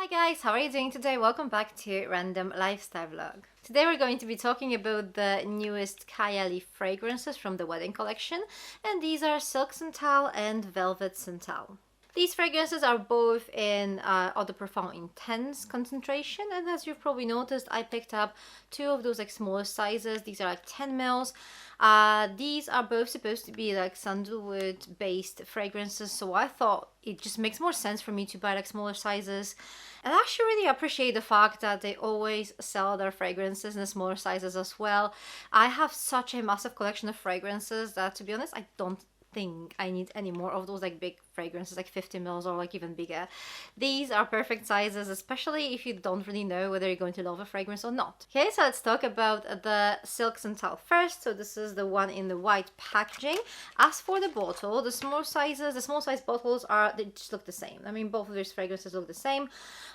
Hi guys, how are you doing today? Welcome back to Random Lifestyle Vlog. Today we're going to be talking about the newest Kayali fragrances from the Wedding Collection, and these are Silk Santal and Velvet Santal. These fragrances are both in Eau de Parfum Intense concentration, and as you've probably noticed, I picked up two of those like smaller sizes. These are like 10 mils. These are both supposed to be like sandalwood based fragrances, so I thought it just makes more sense for me to buy like smaller sizes. And I actually really appreciate the fact that they always sell their fragrances in the smaller sizes as well. I have such a massive collection of fragrances that, to be honest, I don't think I need any more of those like big fragrances, like 50 mils or like even bigger. These are perfect sizes, especially if you don't really know whether you're going to love a fragrance or not. Okay, so let's talk about the Silk Santal first. So this is the one in the white packaging. As for the bottle, the small size bottles they just look the same. I mean, both of these fragrances look the same.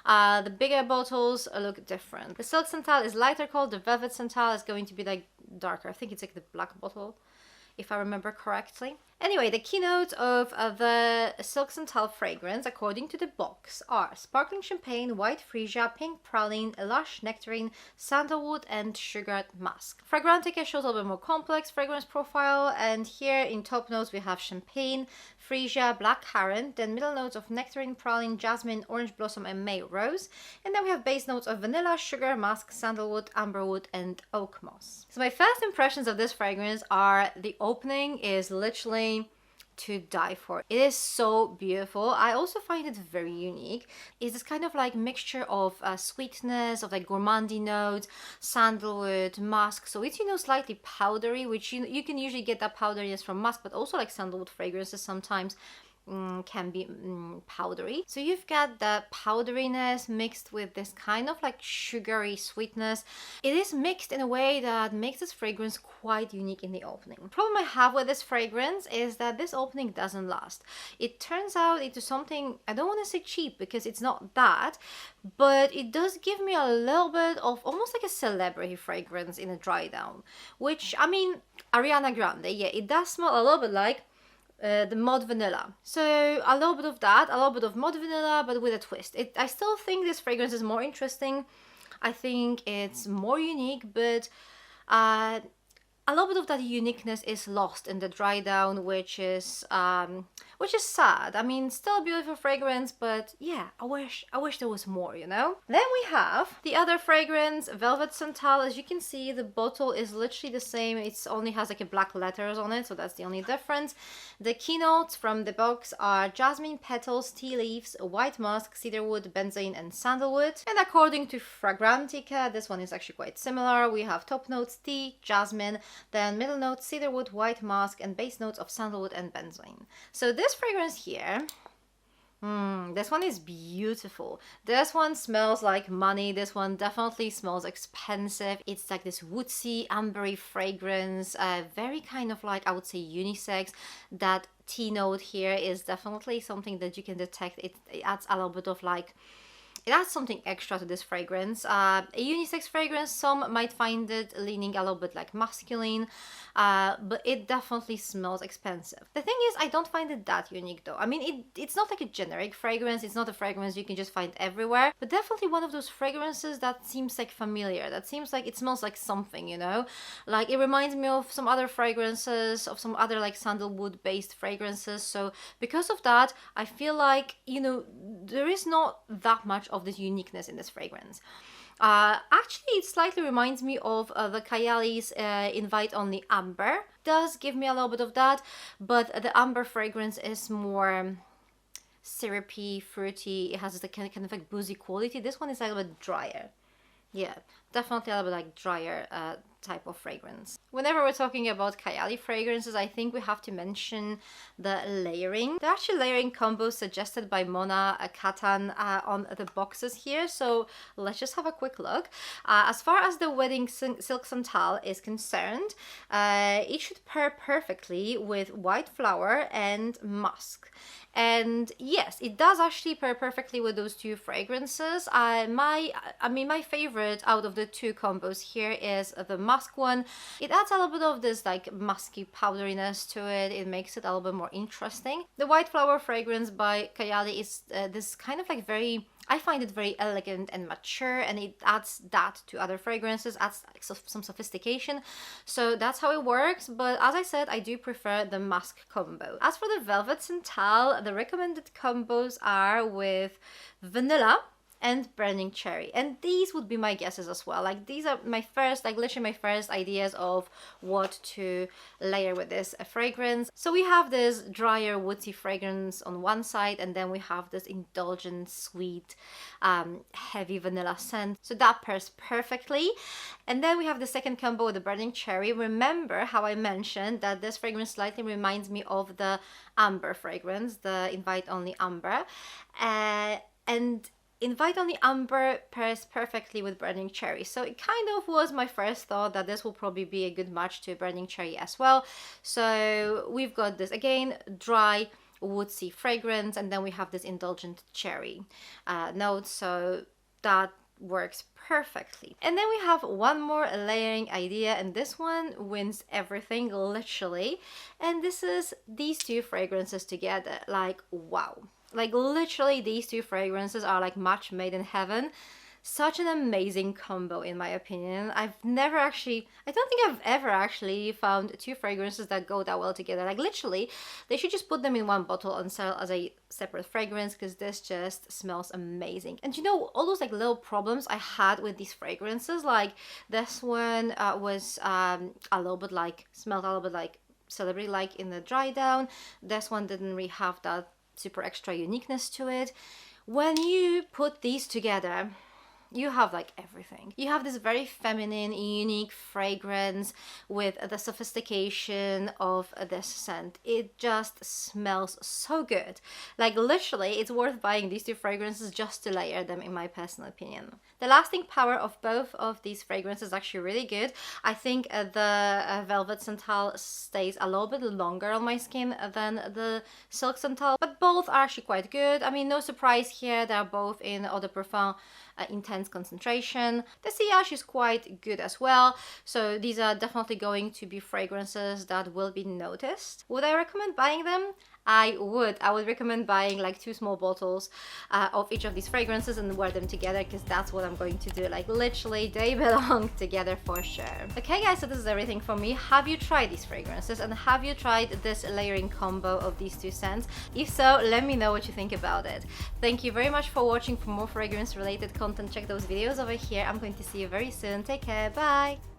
The bigger bottles look different. The Silk Santal is lighter colored. The Velvet Santal is going to be like darker. I think it's like the black bottle, if I remember correctly. Anyway, the keynote of the Silk Santal fragrance, according to the box, are sparkling champagne, white freesia, pink praline, lush nectarine, sandalwood, and sugared musk. Fragrantica shows a little bit more complex fragrance profile, and here in top notes we have champagne, freesia, black currant, then middle notes of nectarine, praline, jasmine, orange blossom, and May rose, and then we have base notes of vanilla, sugar, musk, sandalwood, amberwood, and oak moss. So my first impressions of this fragrance are the opening is literally to die for. It is so beautiful. I also find it very unique. It's this kind of like mixture of sweetness, of like gourmandy notes, sandalwood, musk. So it's, you know, slightly powdery, which you can usually get that powderiness from musk, but also like sandalwood fragrances sometimes can be powdery. So you've got the powderiness mixed with this kind of like sugary sweetness. It is mixed in a way that makes this fragrance quite unique in the opening. The problem I have with this fragrance is that this opening doesn't last. It turns out into something, I don't want to say cheap because it's not that, but it does give me a little bit of almost like a celebrity fragrance in a dry down, which, I mean, Ariana Grande, yeah, it does smell a little bit like the Mod Vanilla. So a little bit of that, a little bit of Mod Vanilla, but with a twist. I still think this fragrance is more interesting. I think it's more unique, but a little bit of that uniqueness is lost in the dry down, which is sad. I mean, still a beautiful fragrance, but yeah, I wish there was more, you know? Then we have the other fragrance, Velvet Santal. As you can see, the bottle is literally the same. It only has like a black letters on it, so that's the only difference. The keynotes from the box are jasmine petals, tea leaves, white musk, cedarwood, benzoin, and sandalwood. And according to Fragrantica, this one is actually quite similar. We have top notes tea, jasmine, then middle notes cedarwood, white musk, and base notes of sandalwood and benzoin. So this fragrance here, this one is beautiful. This one smells like money. This one definitely smells expensive. It's like this woodsy, ambery fragrance, very kind of like, I would say, unisex. That tea note here is definitely something that you can detect. It adds a little bit of like, it adds something extra to this fragrance. A unisex fragrance, some might find it leaning a little bit like masculine, but it definitely smells expensive. The thing is, I don't find it that unique though. I mean, it's not like a generic fragrance. It's not a fragrance you can just find everywhere, but definitely one of those fragrances that seems like familiar, that seems like it smells like something, you know? Like it reminds me of some other fragrances, of some other like sandalwood based fragrances. So because of that, I feel like, you know, there is not that much of this uniqueness in this fragrance. Actually, it slightly reminds me of the Kayali's Invite Only Amber. Does give me a little bit of that, but the amber fragrance is more syrupy, fruity. It has the kind of like boozy quality. This one is a little bit drier. Yeah, definitely a little bit like drier type of fragrance. Whenever we're talking about Kayali fragrances, I think we have to mention the layering. There are actually layering combos suggested by Mona Katan on the boxes here, so let's just have a quick look. As far as the Wedding Silk Santal is concerned, it should pair perfectly with white flower and musk. And yes, it does actually pair perfectly with those two fragrances. My favorite out of the two combos here is the musk one. It adds a little bit of this like musky powderiness to it. It makes it a little bit more interesting. The white flower fragrance by Kayali is this kind of like very I find it very elegant and mature, and it adds that to other fragrances, adds like some sophistication. So that's how it works. But as I said, I do prefer the musk combo. As for the Velvet Santal, the recommended combos are with vanilla and burning cherry, and these would be my guesses as well. Like, these are my first, like literally my first ideas of what to layer with this fragrance. So we have this drier woodsy fragrance on one side, and then we have this indulgent sweet heavy vanilla scent, so that pairs perfectly. And then we have the second combo with the burning cherry. Remember how I mentioned that this fragrance slightly reminds me of the amber fragrance, the Invite Only Amber, and Invite Only Amber pairs perfectly with Burning Cherry. So it kind of was my first thought that this will probably be a good match to Burning Cherry as well. So we've got this, again, dry, woodsy fragrance, and then we have this indulgent cherry note. So that works perfectly. And then we have one more layering idea, and this one wins everything, literally. And this is these two fragrances together. Like, wow. Like, literally, these two fragrances are like match made in heaven. Such an amazing combo, in my opinion. I don't think I've ever actually found two fragrances that go that well together. Like, literally, they should just put them in one bottle and sell as a separate fragrance, because this just smells amazing. And you know, all those like little problems I had with these fragrances, like this one was a little bit like, smelled a little bit like celebrity like in the dry down. This one didn't really have that super extra uniqueness to it. When you put these together, you have like everything. You have this very feminine, unique fragrance with the sophistication of this scent. It just smells so good. Like, literally, it's worth buying these two fragrances just to layer them, in my personal opinion. The lasting power of both of these fragrances is actually really good. I think the Velvet Santal stays a little bit longer on my skin than the Silk Santal, but both are actually quite good. I mean, no surprise here, they're both in Eau de Parfum intense concentration. The sillage is quite good as well, so these are definitely going to be fragrances that will be noticed. Would I recommend buying them? I would recommend buying like 2 small bottles of each of these fragrances and wear them together, because that's what I'm going to do. Like, literally, they belong together for sure. Okay guys, so this is everything from me. Have you tried these fragrances, and have you tried this layering combo of these two scents? If so, let me know what you think about it. Thank you very much for watching. For more fragrance related content, check those videos over here. I'm going to see you very soon. Take care, bye!